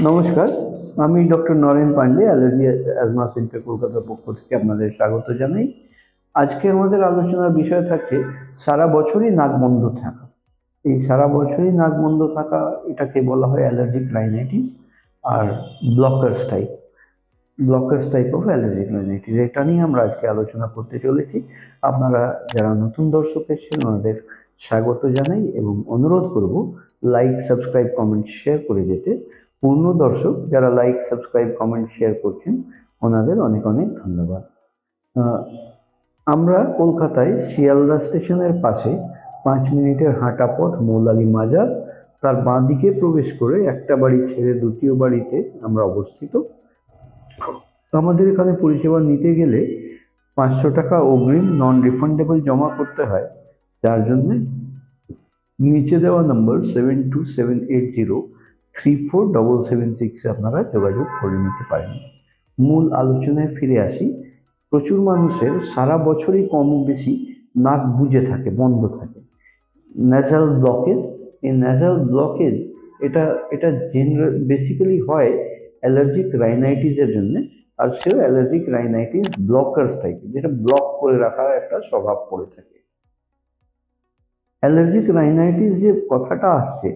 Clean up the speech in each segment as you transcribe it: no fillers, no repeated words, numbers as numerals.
নমস্কার, আমি doctor Naren Pandey, allergy asthma centre কলকাতার পক্ষ থেকে আপনাদের স্বাগত জানাই। আজকে আমাদের আলোচনার বিষয় থাকছে সারা বছরই নাক বন্ধ থাকা। এই সারা বছরই নাক বন্ধ থাকা এটাকে বলা হয় অ্যালার্জিক রাইনাইটিস আর blockers type of allergic rhinitis. এটা নিয়ে আমরা আজকে আলোচনা করতে চলেছি। আপনারা যারা নতুন দর্শক এসেছেন ওনাদের স্বাগত জানাই এবং অনুরোধ করব লাইক, সাবস্ক্রাইব, কমেন্ট, শেয়ার করে যেতে। পূর্ণ দর্শক যারা লাইক, সাবস্ক্রাইব, কমেন্ট, শেয়ার করছেন ওনাদের অনেক অনেক ধন্যবাদ। আমরা কলকাতায় শিয়ালদা স্টেশনের পাশে 5 মিনিটের হাঁটা পথ মৌলালী মাজার, তার বাঁ দিকে প্রবেশ করে একটা বাড়ি ছেড়ে দ্বিতীয় বাড়িতে আমরা অবস্থিত। আমাদের এখানে পরিষেবা নিতে গেলে 500 টাকা অগ্রিম নন রিফান্ডেবল জমা করতে হয়, যার জন্য নিচে দেওয়া নম্বর 7278034776 আপনারা যোগাযোগ করে নিতে পারেন। মূল আলোচনায় ফিরে আসি। প্রচুর মানুষের সারা বছরই কম বেশি নাক বুজে থাকে, বন্ধ থাকে। ন্যাসাল ব্লকেজ, এই ন্যাসাল ব্লকেজ এটা এটা বেসিক্যালি হয় অ্যালার্জিক রাইনাইটিসের জন্য, আর সেও অ্যালার্জিক রাইনাইটিস ব্লকার্স টাইপের, যেটা ব্লক করে রাখার একটা স্বভাব পড়ে থাকে। অ্যালার্জিক রাইনাইটিস যে কথাটা আসছে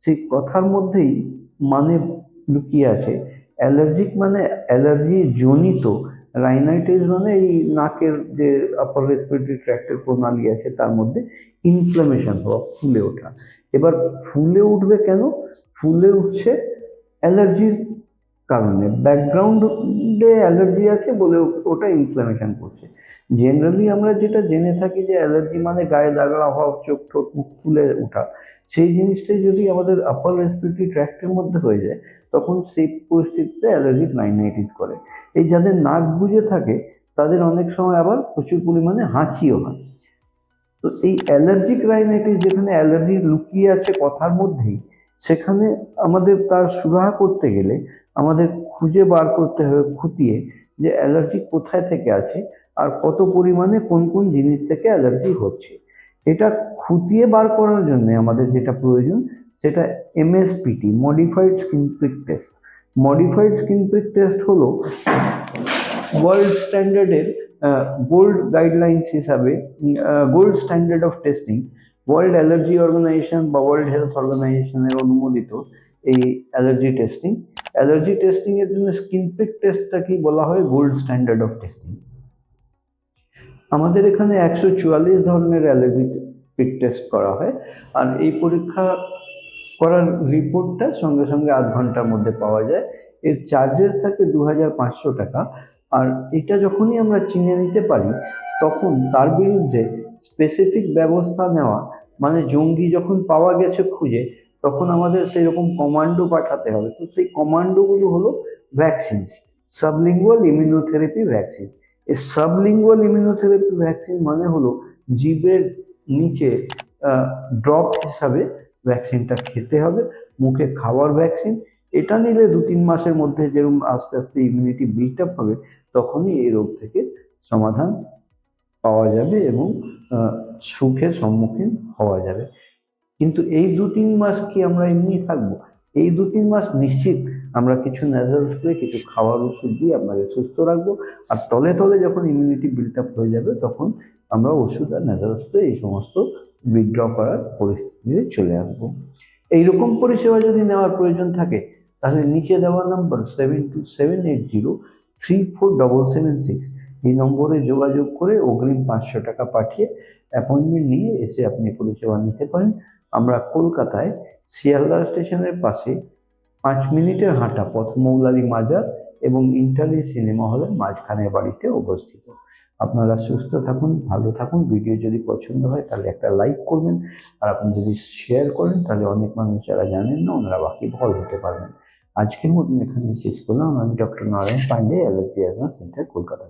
সেই কথার মধ্যেই মানে লুকিয়ে আছে। অ্যালার্জিক মানে অ্যালার্জি জনিত, রাইনাইটিস মানে এই নাকের যে আপার রেসপিরেটরি ট্র্যাক্টের প্রণালী আছে তার মধ্যে ইনফ্লামেশন হওয়া, ফুলে ওঠা। এবার ফুলে উঠবে কেন? ফুলে উঠছে অ্যালার্জির কারণে, ব্যাকগ্রাউন্ডে অ্যালার্জি আছে বলে ওটা ইনফ্লামেশন করছে। জেনারেলি আমরা যেটা জেনে থাকি যে অ্যালার্জি মানে গায়ে দাগা হওয়া, চোখ ঠোঁট মুখ ফুলে ওঠা, সেই জিনিসটাই যদি আমাদের আপার রেসপিরেটরি ট্র্যাক্টের মধ্যে হয়ে যায় তখন সেই পরিস্থিতিতে অ্যালার্জিক রাইনাইটিস করে। এই যাদের নাক বুজে থাকে তাদের অনেক সময় আবার প্রচুর পরিমাণে হাঁচিও হয়। তো এই অ্যালার্জিক রাইনাইটিস যেখানে অ্যালার্জি লুকিয়ে আছে কথার মধ্যেই, সেখানে আমাদের তার সুরাহা করতে গেলে আমাদের খুঁজে বার করতে হবে, খুঁটিয়ে, যে অ্যালার্জি কোথায় থেকে আছে আর কত পরিমাণে কোন কোন জিনিস থেকে অ্যালার্জি হচ্ছে। এটা খুঁটিয়ে বার করার জন্য আমাদের যেটা প্রয়োজন সেটা MSPT, modified skin prick test. Modified skin prick test হলো ওয়ার্ল্ড স্ট্যান্ডার্ডের গোল্ড গাইডলাইন্স হিসাবে, gold standard of testing, world allergy organisation বা ওয়ার্ল্ড হেলথ অর্গানাইজেশনের অনুমোদিত এই অ্যালার্জি টেস্টিং। অ্যালার্জি টেস্টিং এর জন্য স্কিন প্রিক টেস্টটাকেই বলা হয় গোল্ড স্ট্যান্ডার্ড অফ টেস্টিং। আমাদের এখানে 144 ধরনের অ্যালার্জি প্রিক টেস্ট করা হয়, আর এই পরীক্ষা করার রিপোর্টটা সঙ্গে সঙ্গে আধ ঘন্টার মধ্যে পাওয়া যায়। এর চার্জেস থাকে 2500 টাকা। আর এটা যখনই আমরা চিনে নিতে পারি তখন তার বিরুদ্ধে স্পেসিফিক ব্যবস্থা নেওয়া, মানে জঙ্গি যখন পাওয়া গেছে খুঁজে, তখন আমাদের সেই রকম কমান্ডো পাঠাতে হবে। তো সেই কমান্ডোগুলো হলো ভ্যাকসিন, সাবলিঙ্গুয়াল ইমিউনোথেরাপি ভ্যাকসিন। এই সাবলিঙ্গুয়াল ইমিউনোথেরাপি ভ্যাকসিন মানে হলো জিভের নিচে ড্রপ হিসাবে ভ্যাকসিনটা খেতে হবে, মুখে খাওয়ার ভ্যাকসিন। এটা নিলে 2-3 মাসের মধ্যে যেরকম আস্তে আস্তে ইমিউনিটি বিল্ট আপ হবে, তখনই এই রোগ থেকে সমাধান পাওয়া যাবে এবং সুখের সম্মুখীন হওয়া যাবে। কিন্তু এই 2-3 মাস কি আমরা এমনি থাকবো? এই 2-3 মাস নিশ্চিত আমরা কিছু ন্যাজাল স্প্রে, কিছু খাওয়ার ওষুধ দিয়ে আপনাকে সুস্থ রাখবো। আর তলে তলে যখন ইমিউনিটি বিল্ট আপ হয়ে যাবে তখন আমরা ওষুধ আর ন্যাজাল স্প্রে এই সমস্ত উইথড্র করার পরিস্থিতিতে চলে আসবো। এইরকম পরিষেবা যদি নেওয়ার প্রয়োজন থাকে তাহলে নিচে দেওয়া নাম্বার 7278034776, এই নম্বরে যোগাযোগ করে অগ্রিম 500 টাকা পাঠিয়ে অ্যাপয়েন্টমেন্ট নিয়ে এসে আপনি পরিষেবা নিতে পারেন। আমরা কলকাতায় শিয়ালদা স্টেশনের পাশে 5 মিনিটের হাঁটা পথ মৌলালী মাজার এবং ইন্টারলি সিনেমা হলের মাঝখানের বাড়িতে অবস্থিত। আপনারা সুস্থ থাকুন, ভালো থাকুন। ভিডিও যদি পছন্দ হয় তাহলে একটা লাইক করবেন, আর আপনি যদি শেয়ার করেন তাহলে অনেক মানুষ যারা জানেন না ওনারা ওয়াকিবহাল হতে পারবেন। আজকের মতন এখানে শেষ করলাম। আমি doctor Narayan Pandey, allergy asthma centre, Kolkata.